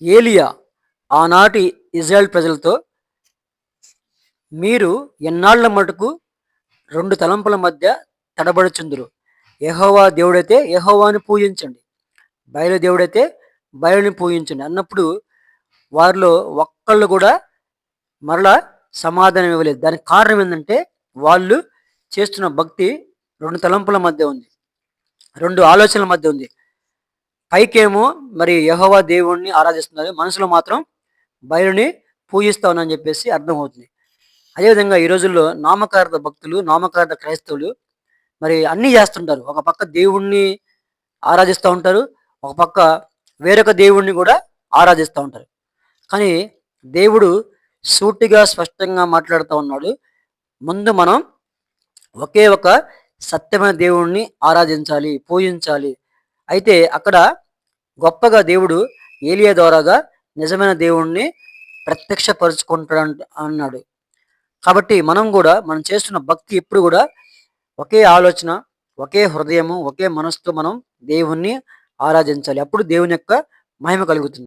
ఏలియా ఆనాటి ఇజ్రాయెల్ ప్రజలతో, మీరు ఎన్నాళ్ల మటుకు రెండు తలంపుల మధ్య తడబడుచుందురు. యెహోవా దేవుడైతే యెహోవాను పూజించండి, బయలు దేవుడైతే బయలుని పూజించండి అన్నప్పుడు వారిలో ఒక్కళ్ళు కూడా మరలా సమాధానం ఇవ్వలేదు. దానికి కారణం ఏంటంటే వాళ్ళు చేస్తున్న భక్తి రెండు తలంపుల మధ్య ఉంది, రెండు ఆలోచనల మధ్య ఉంది. పైకేమో మరి యెహోవా దేవుణ్ణి ఆరాధిస్తున్నారు, మనసులో మాత్రం బయలుని పూజిస్తా ఉన్నారని చెప్పేసి అర్థమవుతుంది. అదేవిధంగా ఈ రోజుల్లో నామకార్థ భక్తులు, నామకార్థ క్రైస్తవులు మరి అన్నీ చేస్తుంటారు. ఒక పక్క దేవుణ్ణి ఆరాధిస్తూ ఉంటారు, ఒక పక్క వేరొక దేవుణ్ణి కూడా ఆరాధిస్తూ ఉంటారు. కానీ దేవుడు సూటిగా స్పష్టంగా మాట్లాడుతూ ఉన్నాడు. ముందు మనం ఒకే ఒక సత్యమైన దేవుణ్ణి ఆరాధించాలి, పూజించాలి. అయితే అక్కడ గొప్పగా దేవుడు ఏలియా ద్వారాగా నిజమైన దేవుణ్ణి ప్రత్యక్షపరుచుకుంటాడు అన్నాడు. కాబట్టి మనం కూడా మనం చేస్తున్న భక్తి ఎప్పుడు కూడా ఒకే ఆలోచన, ఒకే హృదయము, ఒకే మనసుతో మనం దేవుణ్ణి ఆరాధించాలి. అప్పుడు దేవుని యొక్క మహిమ కలుగుతుంది.